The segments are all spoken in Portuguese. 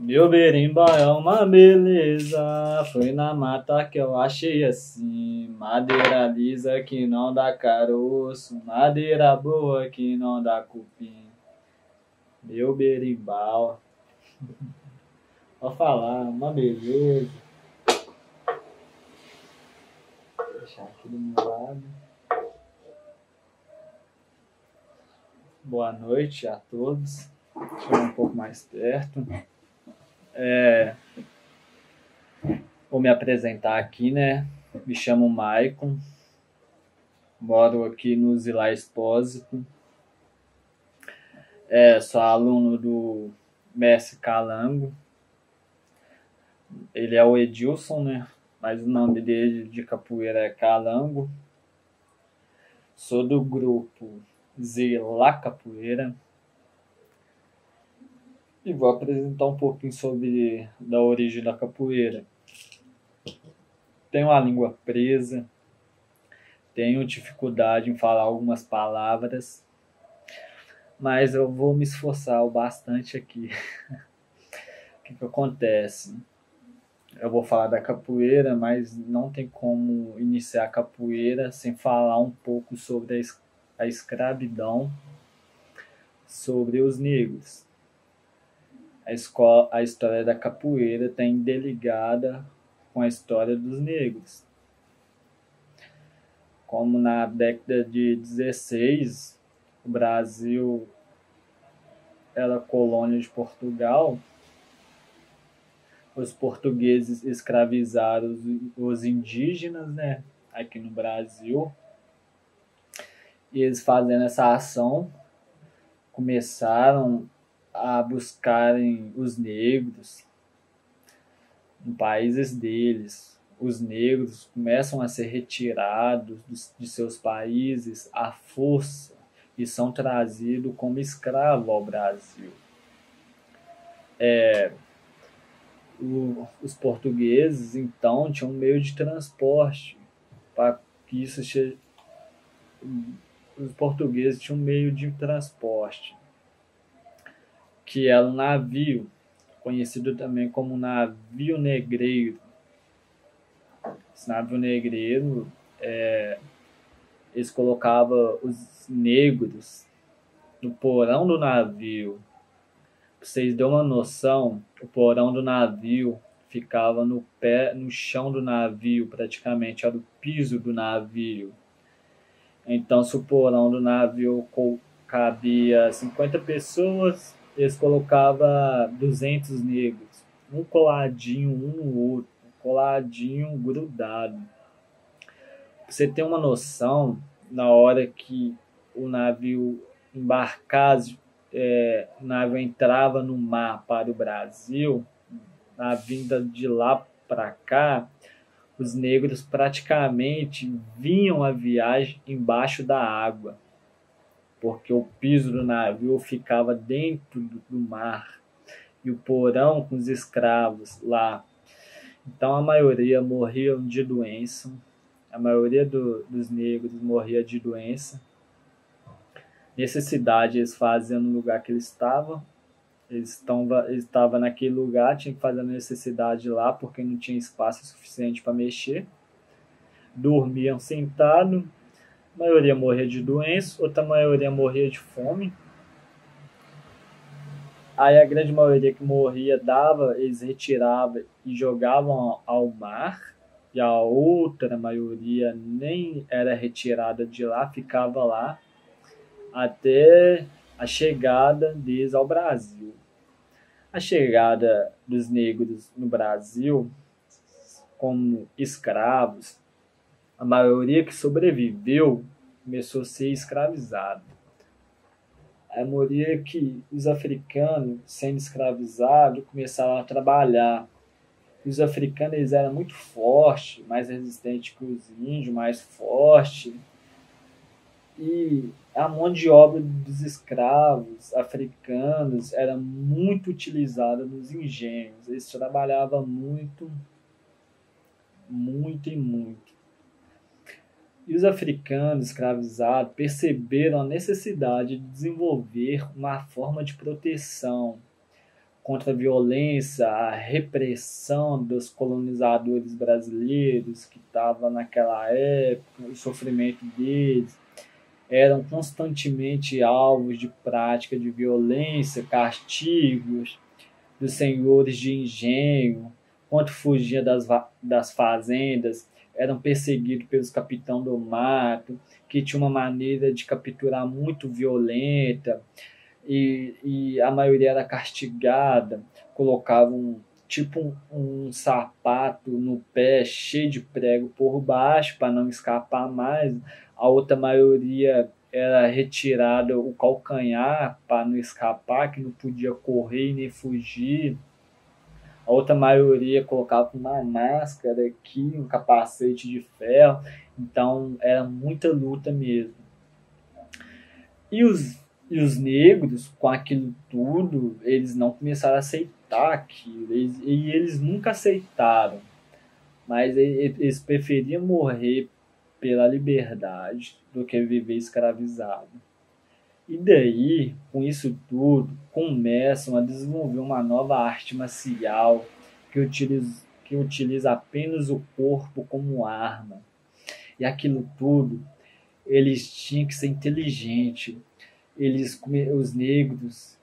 Meu berimbau é uma beleza, foi na mata que eu achei assim. Madeira lisa que não dá caroço, madeira boa que não dá cupim. Meu berimbau, vou falar, uma beleza. Vou deixar aqui do meu lado. Boa noite a todos. Deixa eu ir um pouco mais perto. Vou me apresentar aqui, né? Me chamo Maicon, moro aqui no Zilá Expósito. Sou aluno do Mestre Calango. Ele é o Edilson, né? Mas o nome dele de capoeira é Calango. Sou do grupo Zilá Capoeira. E vou apresentar um pouquinho sobre da origem da capoeira. Tenho a língua presa, tenho dificuldade em falar algumas palavras, mas eu vou me esforçar bastante aqui. O que acontece? Eu vou falar da capoeira, mas não tem como iniciar a capoeira sem falar um pouco sobre a escravidão, sobre os negros. A história da capoeira está interligada com a história dos negros. Como na década de 16, o Brasil era colônia de Portugal, os portugueses escravizaram os indígenas, né, aqui no Brasil. E eles fazendo essa ação, começaram a buscarem os negros em países deles. Os negros começam a ser retirados de seus países à força e são trazidos como escravos ao Brasil. Os portugueses, então, tinham um meio de transporte para que isso os portugueses tinham um meio de transporte que era um navio, conhecido também como navio negreiro. Esse navio negreiro, eles colocavam os negros no porão do navio. Pra vocês terem uma noção, o porão do navio ficava no chão do navio, praticamente, era o piso do navio. Então, se o porão do navio cabia 50 pessoas, eles colocavam 200 negros, um coladinho um no outro, coladinho grudado. Pra você ter uma noção, na hora que o navio embarcasse, o navio entrava no mar para o Brasil, na vinda de lá para cá, os negros praticamente vinham a viagem embaixo da água, porque o piso do navio ficava dentro do mar e o porão com os escravos lá. Então a maioria morria de doença, a maioria dos negros morria de doença, necessidade eles faziam no lugar que eles estavam. Eles estavam naquele lugar, tinham que fazer a necessidade lá, porque não tinha espaço suficiente para mexer. Dormiam sentados, a maioria morria de doença, outra maioria morria de fome. Aí a grande maioria que morria eles retiravam e jogavam ao mar, e a outra maioria nem era retirada de lá, ficava lá até a chegada deles ao Brasil. A chegada dos negros no Brasil como escravos, a maioria que sobreviveu começou a ser escravizada. A maioria que os africanos, sendo escravizados, começaram a trabalhar. Os africanos eles eram muito fortes, mais resistentes que os índios, mais fortes. E a mão de obra dos escravos africanos era muito utilizada nos engenhos. Eles trabalhavam muito, muito e muito. E os africanos escravizados perceberam a necessidade de desenvolver uma forma de proteção contra a violência, a repressão dos colonizadores brasileiros que estavam naquela época, o sofrimento deles, eram constantemente alvos de prática de violência, castigos dos senhores de engenho, quando fugiam das fazendas, eram perseguidos pelos capitães do mato, que tinha uma maneira de capturar muito violenta, e a maioria era castigada, colocavam tipo um sapato no pé cheio de prego por baixo para não escapar mais, a outra maioria era retirada o calcanhar para não escapar, que não podia correr nem fugir. A outra maioria colocava uma máscara aqui, um capacete de ferro. Então era muita luta mesmo. E os negros, com aquilo tudo, eles não começaram a aceitar aquilo. Eles nunca aceitaram. Mas eles preferiam morrer pela liberdade do que viver escravizado. E daí, com isso tudo, começam a desenvolver uma nova arte marcial que utiliza apenas o corpo como arma. E aquilo tudo, eles tinham que ser inteligentes. Os negros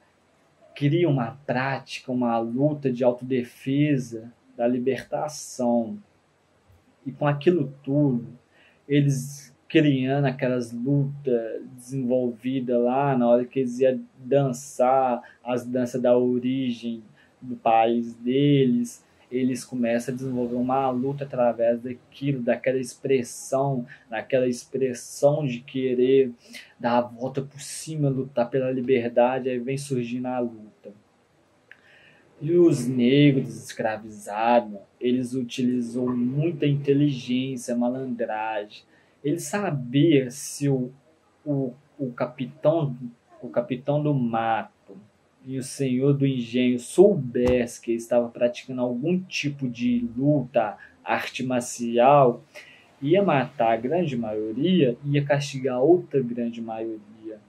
criam uma prática, uma luta de autodefesa, da libertação. E com aquilo tudo, eles criando aquelas lutas desenvolvidas lá na hora que eles iam dançar as danças da origem do país deles, eles começam a desenvolver uma luta através daquilo, daquela expressão de querer dar a volta por cima, lutar pela liberdade, aí vem surgindo a luta. E os negros escravizados, eles utilizam muita inteligência, malandragem. Ele sabia se o capitão do mato e o senhor do engenho soubesse que ele estava praticando algum tipo de luta, arte marcial, ia matar a grande maioria, ia castigar outra grande maioria.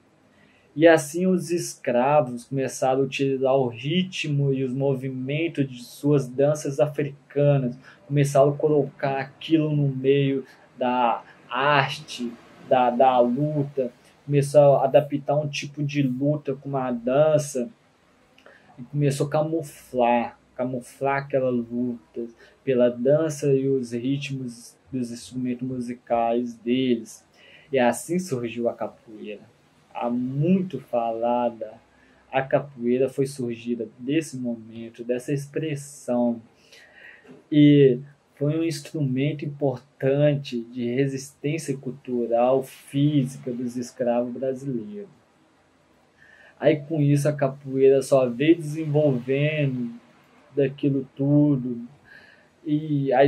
E assim os escravos começaram a utilizar o ritmo e os movimentos de suas danças africanas, começaram a colocar aquilo no meio da arte, da luta, começou a adaptar um tipo de luta com uma dança e começou a camuflar aquela luta pela dança e os ritmos dos instrumentos musicais deles. E assim surgiu a capoeira. A muito falada, a capoeira foi surgida desse momento, dessa expressão, e foi um instrumento importante de resistência cultural, física dos escravos brasileiros. Aí com isso a capoeira só veio desenvolvendo daquilo tudo, e a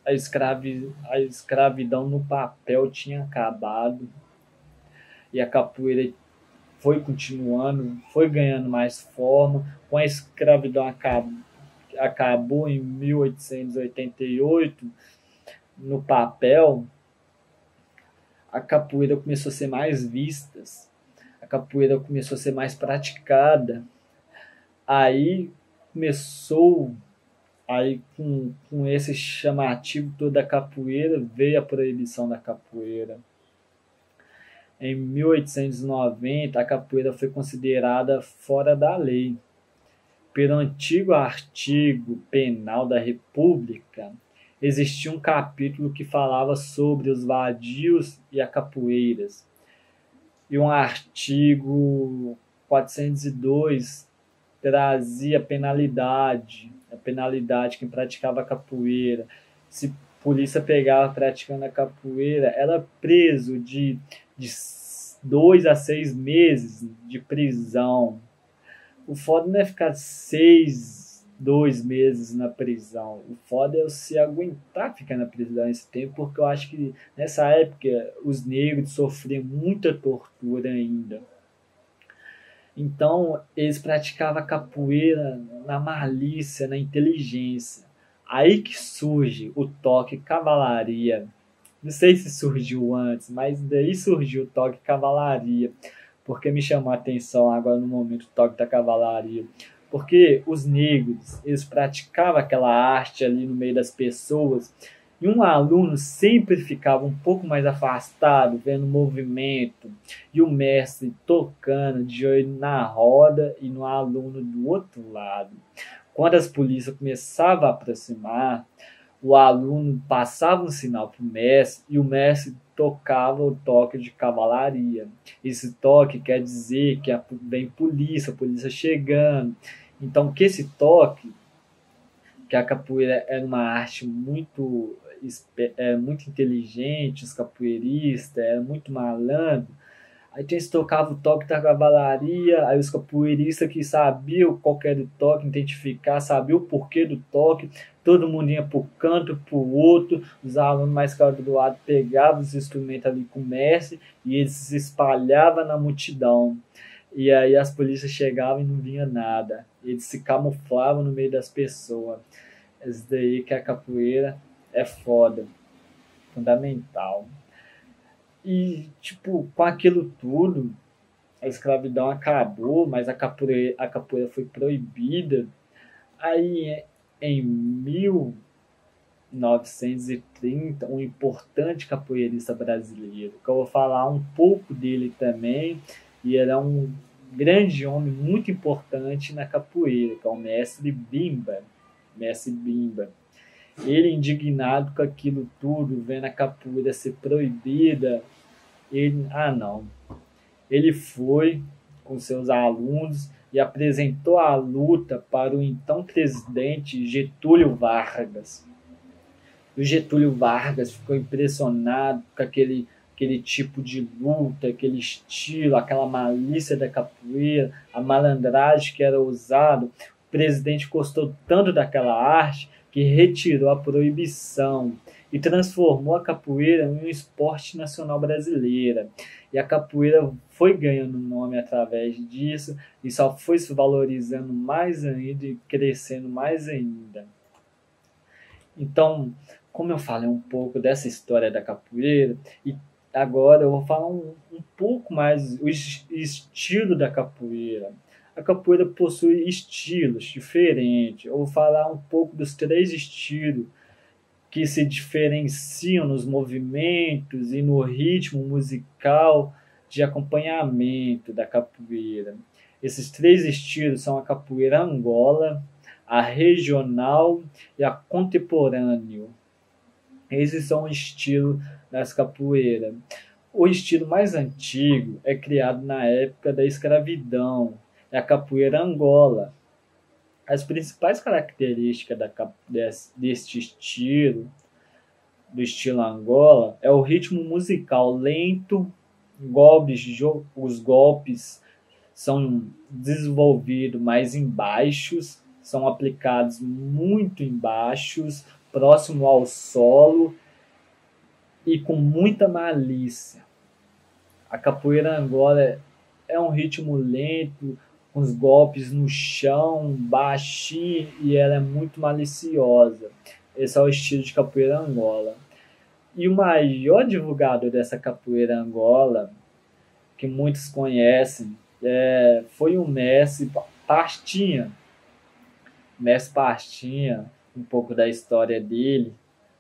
escravidão no papel tinha acabado, e a capoeira foi continuando, foi ganhando mais forma, com a escravidão acabou em 1888, no papel, a capoeira começou a ser mais vista, a capoeira começou a ser mais praticada, aí começou, aí com esse chamativo todo da capoeira, veio a proibição da capoeira. Em 1890, a capoeira foi considerada fora da lei. Pelo antigo artigo penal da República, existia um capítulo que falava sobre os vadios e as capoeiras. E um artigo 402 trazia a penalidade quem praticava capoeira. Se a polícia pegava praticando a capoeira, era preso de 2 a 6 meses de prisão. O foda não é ficar 2 meses na prisão. O foda é você aguentar ficar na prisão esse tempo, porque eu acho que nessa época os negros sofriam muita tortura ainda. Então eles praticavam a capoeira na malícia, na inteligência. Aí que surge o toque cavalaria. Não sei se surgiu antes, mas daí surgiu o toque cavalaria, porque me chamou a atenção agora no momento o toque da cavalaria. porque os negros, eles praticavam aquela arte ali no meio das pessoas, e um aluno sempre ficava um pouco mais afastado, vendo o movimento, e o mestre tocando de olho na roda e no aluno do outro lado. Quando as polícias começavam a aproximar, o aluno passava um sinal para o mestre e o mestre tocava o toque de cavalaria. Esse toque quer dizer que vem polícia, a polícia chegando. Então, que esse toque, que a capoeira era uma arte muito inteligente, os capoeiristas eram muito malandros. Aí eles tocavam o toque da cavalaria, aí os capoeiristas que sabiam qual era o toque, identificar, sabiam o porquê do toque, todo mundo ia para o canto, para o outro, os alunos mais graduados pegavam os instrumentos ali com o mestre e eles se espalhavam na multidão. E aí as polícias chegavam e não vinha nada. Eles se camuflavam no meio das pessoas. Isso daí que a capoeira é foda, fundamental. E, tipo, com aquilo tudo, a escravidão acabou, mas a capoeira foi proibida. Aí, em 1930, um importante capoeirista brasileiro, que eu vou falar um pouco dele também, e ele é um grande homem muito importante na capoeira, que é o mestre Bimba. Mestre Bimba. Ele, indignado com aquilo tudo, vendo a capoeira ser proibida, não. Ele foi com seus alunos e apresentou a luta para o então presidente Getúlio Vargas. O Getúlio Vargas ficou impressionado com aquele tipo de luta, aquele estilo, aquela malícia da capoeira, a malandragem que era usado. O presidente gostou tanto daquela arte que retirou a proibição e transformou a capoeira em um esporte nacional brasileira. E a capoeira foi ganhando nome através disso e só foi se valorizando mais ainda e crescendo mais ainda. Então, como eu falei um pouco dessa história da capoeira, e agora eu vou falar um pouco mais o estilo da capoeira. A capoeira possui estilos diferentes. Eu vou falar um pouco dos 3 estilos que se diferenciam nos movimentos e no ritmo musical de acompanhamento da capoeira. Esses 3 estilos são a capoeira Angola, a regional e a contemporâneo. Esses são os estilos das capoeiras. O estilo mais antigo é criado na época da escravidão, é a capoeira Angola. As principais características deste estilo, do estilo Angola, é o ritmo musical lento, os golpes são desenvolvidos mais em baixos, são aplicados muito em baixos, próximo ao solo e com muita malícia. A capoeira Angola é um ritmo lento, com os golpes no chão, baixinho, e ela é muito maliciosa. Esse é o estilo de capoeira Angola. E o maior divulgador dessa capoeira Angola, que muitos conhecem, foi o mestre Pastinha. Mestre Pastinha, um pouco da história dele,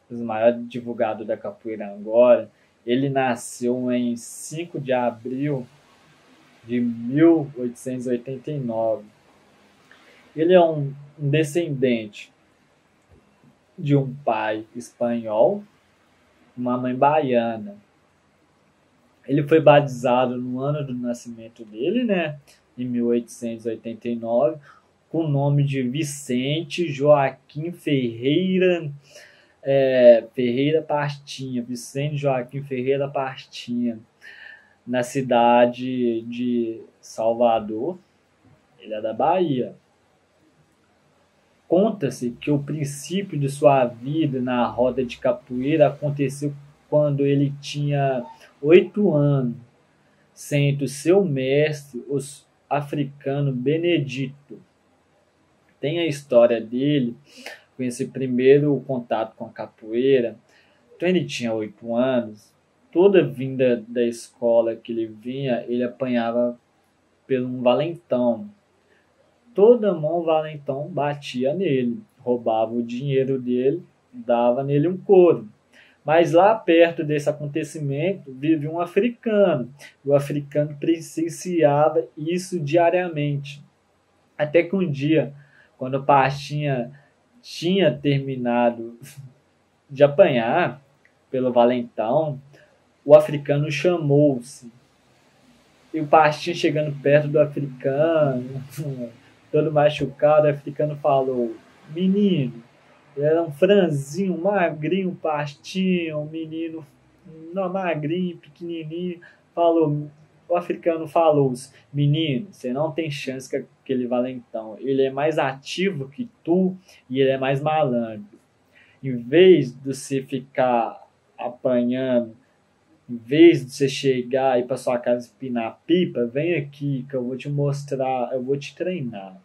os maiores divulgadores da capoeira Angola. Ele nasceu em 5 de abril de 1889. Ele é um descendente de um pai espanhol, uma mãe baiana. Ele foi batizado no ano do nascimento dele, né, em 1889, com o nome de Vicente Joaquim Ferreira Pastinha, Vicente Joaquim Ferreira Pastinha, na cidade de Salvador. Ele é da Bahia. Conta-se que o princípio de sua vida na roda de capoeira aconteceu quando ele tinha 8 anos, sendo seu mestre o africano Benedito. Tem a história dele, com esse primeiro contato com a capoeira. Então ele tinha 8 anos, toda vinda da escola que ele vinha, ele apanhava por um valentão. toda mão o valentão batia nele, roubava o dinheiro dele, dava nele um couro. Mas lá perto desse acontecimento vivia um africano. O africano presenciava isso diariamente. Até que um dia, quando o Pastinha tinha terminado de apanhar pelo valentão, o africano chamou-se. E o Pastinha chegando perto do africano, todo machucado, o africano falou: menino, ele era um franzinho, magrinho, pastinho, um menino não, magrinho, pequenininho. O africano falou: menino, você não tem chance com aquele valentão. Ele é mais ativo que tu e ele é mais malandro. Em vez de você ficar apanhando, em vez de você chegar e ir para sua casa empinar pipa, vem aqui que eu vou te mostrar, eu vou te treinar.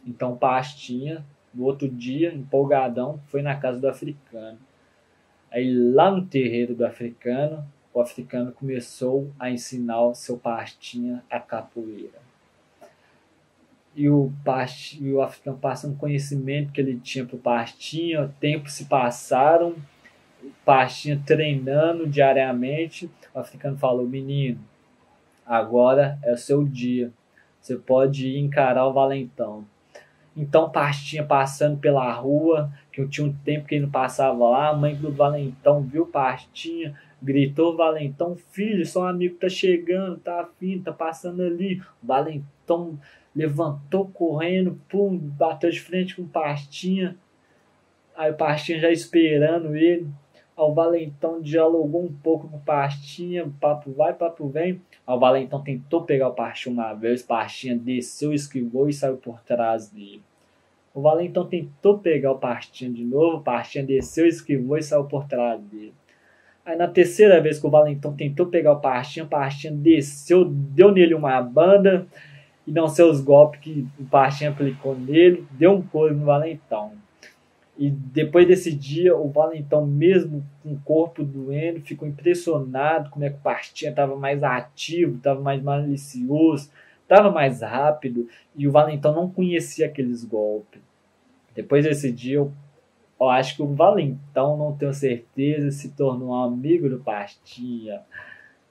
Então Pastinha, no outro dia, empolgadão, foi na casa do africano. Aí lá no terreiro do africano, o africano começou a ensinar o seu Pastinha a capoeira. E o africano passando o conhecimento que ele tinha para o Pastinha, o tempo se passaram, o Pastinha treinando diariamente. O africano falou: menino, agora é o seu dia, você pode ir encarar o valentão. Então Pastinha passando pela rua, que eu tinha um tempo que ele não passava lá, a mãe do valentão viu Pastinha, gritou: valentão, filho, seu amigo tá chegando, tá afim, tá passando ali. O valentão levantou correndo, pum, bateu de frente com Pastinha. Aí o Pastinha já esperando ele. Aí o valentão dialogou um pouco com o Pastinha, papo vai, papo vem. Aí o valentão tentou pegar o Pastinha uma vez, Pastinha desceu, esquivou e saiu por trás dele. O valentão tentou pegar o Pastinha de novo, o Pastinha desceu, esquivou e saiu por trás dele. Aí na terceira vez que o valentão tentou pegar o Pastinha desceu, deu nele uma banda, e não sei os golpes que o Pastinha aplicou nele, deu um couro no valentão. E depois desse dia, o valentão, mesmo com o corpo doendo, ficou impressionado como é que o Pastinha estava mais ativo, estava mais malicioso, estava mais rápido, e o valentão não conhecia aqueles golpes. Depois desse dia, eu acho que o valentão, não tenho certeza, se tornou um amigo do Pastinha.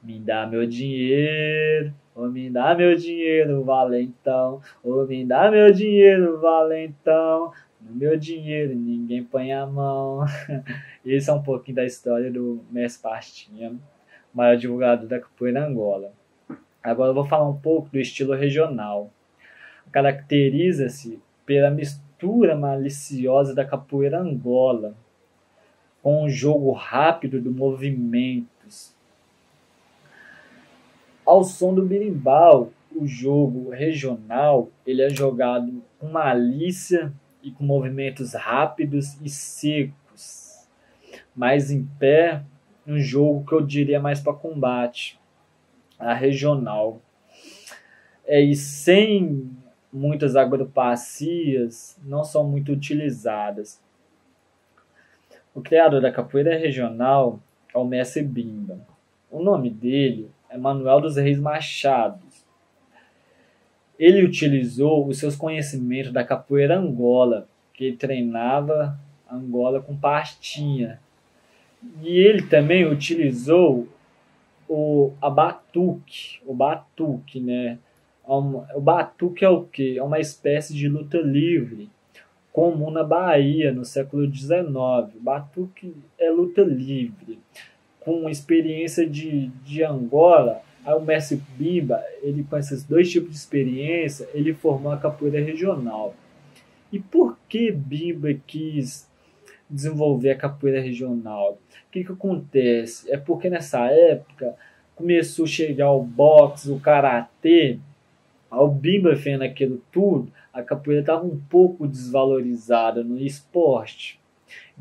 Me dá meu dinheiro, ou me dá meu dinheiro, valentão, ou me dá meu dinheiro, valentão. No meu dinheiro ninguém põe a mão. Esse é um pouquinho da história do mestre Pastinha, maior divulgador da capoeira Angola. Agora eu vou falar um pouco do estilo regional. Caracteriza-se pela mistura maliciosa da capoeira Angola, com um jogo rápido de movimentos. Ao som do berimbau, o jogo regional ele é jogado com malícia e com movimentos rápidos e secos, mais em pé, um jogo que eu diria mais para combate, a regional. E sem muitas agrupacias, não são muito utilizadas. O criador da capoeira regional é o mestre Bimba. O nome dele é Manuel dos Reis Machado. Ele utilizou os seus conhecimentos da capoeira Angola, que ele treinava Angola com Pastinha. E ele também utilizou o batuque, né? O batuque é o quê? É uma espécie de luta livre, comum na Bahia no século XIX. O batuque é luta livre. Com experiência de Angola, aí o mestre Bimba, ele com esses dois tipos de experiência, ele formou a capoeira regional. E por que Bimba quis desenvolver a capoeira regional? O que acontece? É porque nessa época começou a chegar o boxe, o karatê. Ao Bimba vendo aquilo tudo, a capoeira estava um pouco desvalorizada no esporte.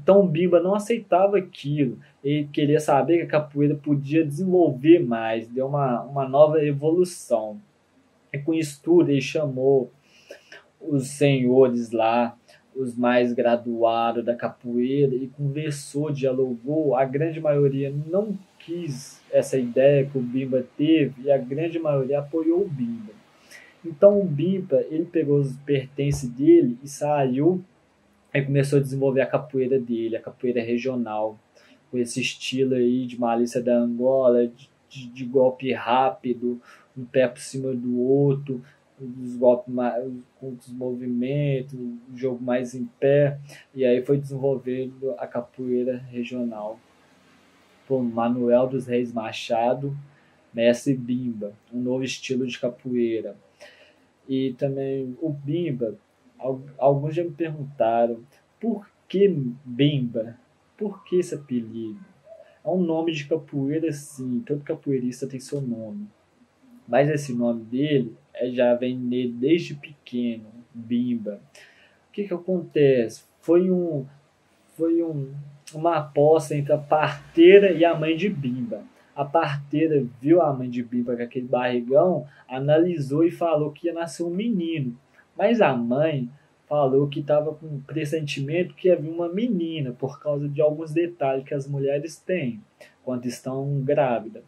Então o Bimba não aceitava aquilo. Ele queria saber que a capoeira podia desenvolver mais, deu uma nova evolução. E com isso tudo ele chamou os senhores lá, os mais graduados da capoeira, e conversou, dialogou. A grande maioria não quis essa ideia que o Bimba teve, e a grande maioria apoiou o Bimba. Então o Bimba, ele pegou os pertences dele e saiu e começou a desenvolver a capoeira dele, a capoeira regional, com esse estilo aí de malícia da Angola, de golpe rápido, um pé por cima do outro, os golpes com os movimentos, o jogo mais em pé, e aí foi desenvolvendo a capoeira regional por Manuel dos Reis Machado, mestre Bimba, um novo estilo de capoeira. E também o Bimba, alguns já me perguntaram por que Bimba? Por que esse apelido? É um nome de capoeira, sim, todo capoeirista tem seu nome. Mas esse nome dele já vem dele desde pequeno, Bimba. O que acontece? Uma aposta entre a parteira e a mãe de Bimba. A parteira viu a mãe de Bimba com aquele barrigão, analisou e falou que ia nascer um menino. Mas a mãe falou que estava com um pressentimento que ia vir uma menina, por causa de alguns detalhes que as mulheres têm quando estão grávidas.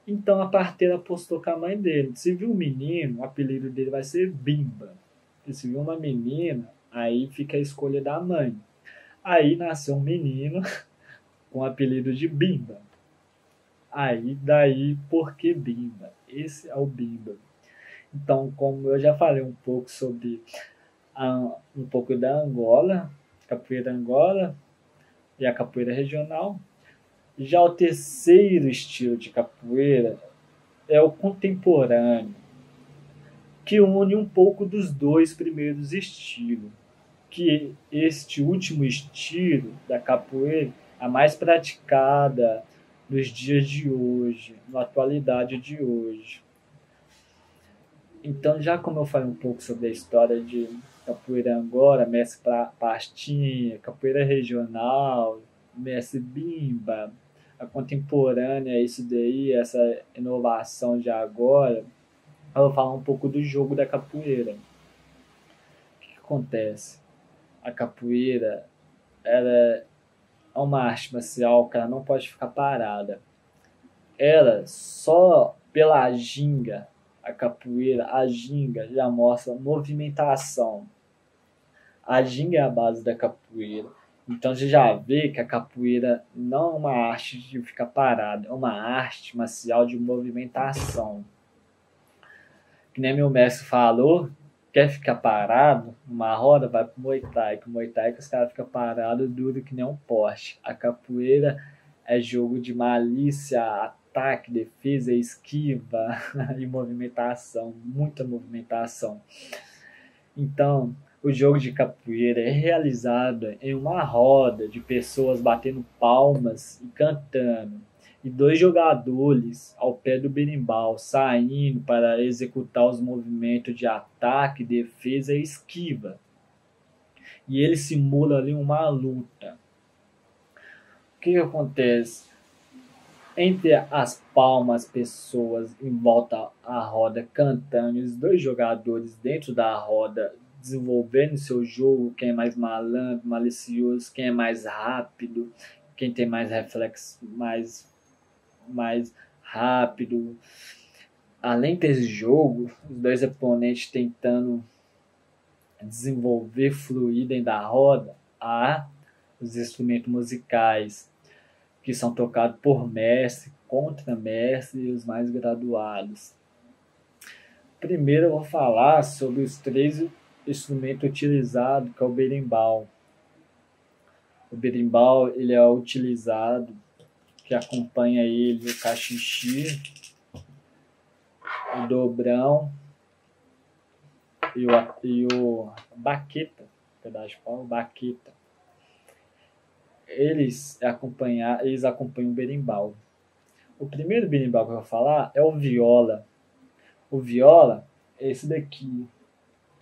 Então a parteira apostou com a mãe dele. Se viu um menino, o apelido dele vai ser Bimba. E se viu uma menina, aí fica a escolha da mãe. Aí nasceu um menino com o apelido de Bimba. Aí, daí, por que Bimba? Esse é o Bimba. Então, como eu já falei um pouco sobre um pouco da Angola, capoeira Angola e a capoeira regional, já o terceiro estilo de capoeira é o contemporâneo, que une um pouco dos dois primeiros estilos, que este último estilo da capoeira é a mais praticada nos dias de hoje, na atualidade de hoje. Então, já como eu falei um pouco sobre a história de capoeira Angola, mestre Pastinha, capoeira regional, mestre Bimba, a contemporânea, isso daí, essa inovação de agora, eu vou falar um pouco do jogo da capoeira. O que acontece? A capoeira, ela é uma arte marcial que ela não pode ficar parada. Ela, só pela ginga, a capoeira, a ginga já mostra movimentação. A ginga é a base da capoeira. Então você já vê que a capoeira não é uma arte de ficar parada, é uma arte marcial de movimentação. Que nem meu mestre falou, quer ficar parado numa roda, vai pro Muay Thai. Que o Muay Thai que os caras ficam parados, duro que nem um poste. A capoeira é jogo de malícia, ataque, defesa, esquiva e movimentação, muita movimentação. Então, o jogo de capoeira é realizado em uma roda de pessoas batendo palmas e cantando, e dois jogadores ao pé do berimbau saindo para executar os movimentos de ataque, defesa e esquiva. E ele simula ali uma luta. O que acontece? Entre as palmas, pessoas em volta à roda cantando, e os dois jogadores dentro da roda desenvolvendo seu jogo, quem é mais malandro, malicioso, quem é mais rápido, quem tem mais reflexo, mais rápido. Além desse jogo, os dois oponentes tentando desenvolver fluir dentro da roda, há os instrumentos musicais, que são tocados por mestre, contramestre e os mais graduados. Primeiro eu vou falar sobre os três instrumentos utilizados, que é o berimbau. O berimbau ele é utilizado, que acompanha ele o cachixi, o dobrão e o baqueta, pedaço de pau, baqueta. Eles acompanham o berimbau. O primeiro berimbau que eu vou falar é o viola. O viola é esse daqui.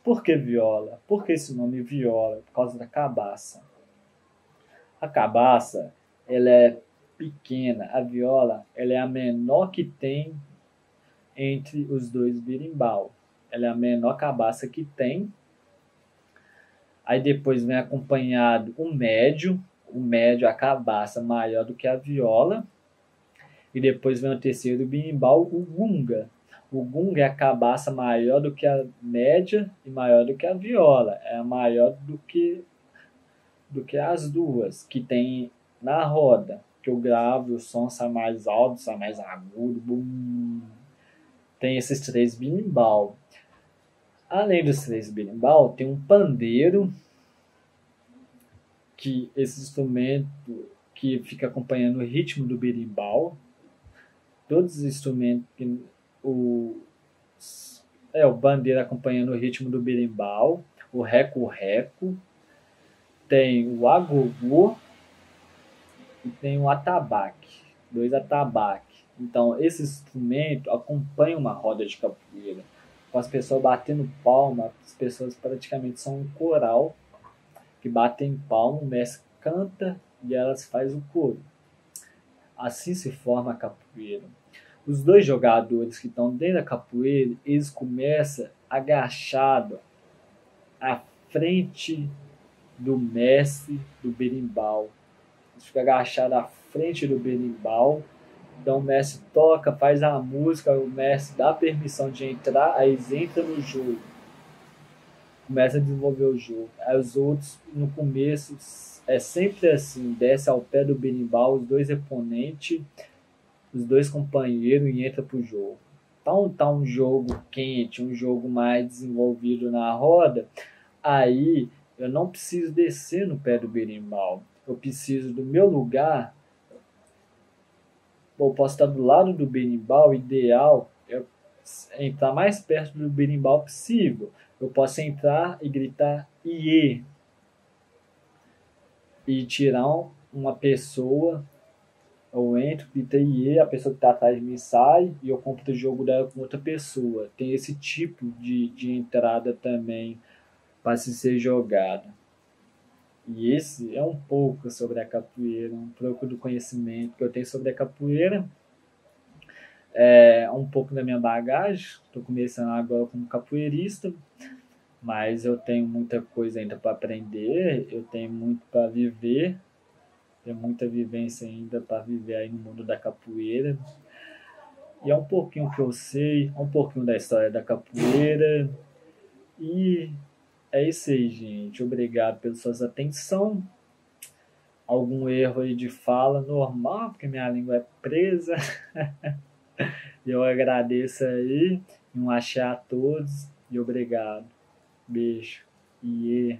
Por que viola? Por que esse nome viola? Por causa da cabaça. A cabaça, ela é pequena. A viola, ela é a menor que tem entre os dois berimbau. Ela é a menor cabaça que tem. Aí depois vem acompanhado o médio, a cabaça maior do que a viola. E depois vem o terceiro berimbau, o gunga. O O gunga é a cabaça maior do que a média e maior do que a viola. É maior do que as duas que tem na roda. Que o grave, o som sai mais alto, sai mais agudo. Bum. Tem esses três berimbau. Além dos três berimbau, tem um pandeiro, que esse instrumento que fica acompanhando o ritmo do berimbau. Todos os instrumentos que o bandeira acompanhando o ritmo do berimbau, o reco-reco, tem o agogô e tem o atabaque, 2 atabaques. Então, esse instrumento acompanha uma roda de capoeira, com as pessoas batendo palma, as pessoas praticamente são um coral que batem palma, o mestre canta e elas fazem o coro. Assim se forma a capoeira. Os dois jogadores que estão dentro da capoeira, eles começam agachados à frente do mestre do berimbau. Eles ficam agachados à frente do berimbau. Então o mestre toca, faz a música, o mestre dá permissão de entrar, aí eles entram no jogo. Começa a desenvolver o jogo. Aí os outros, no começo, é sempre assim, desce ao pé do berimbau, os dois oponentes, os dois companheiros e entra pro jogo. Então tá um jogo quente, um jogo mais desenvolvido na roda, aí eu não preciso descer no pé do berimbau. Eu preciso do meu lugar. Eu posso estar do lado do berimbau, ideal é entrar mais perto do berimbau possível. Eu posso entrar e gritar iê e tirar uma pessoa. Eu entro, grito iê, a pessoa que está atrás de mim sai e eu compro o jogo dela com outra pessoa. Tem esse tipo de entrada também para se ser jogado. E esse é um pouco sobre a capoeira, um pouco do conhecimento que eu tenho sobre a capoeira. É um pouco da minha bagagem. Estou começando agora como capoeirista, mas eu tenho muita coisa ainda para aprender, eu tenho muito para viver, tenho muita vivência ainda para viver aí no mundo da capoeira. E é um pouquinho que eu sei, um pouquinho da história da capoeira. E é isso aí, gente. Obrigado pela sua atenção. Algum erro aí de fala normal, porque minha língua é presa. Eu agradeço aí. Um axé a todos e obrigado. Beijo. Iê.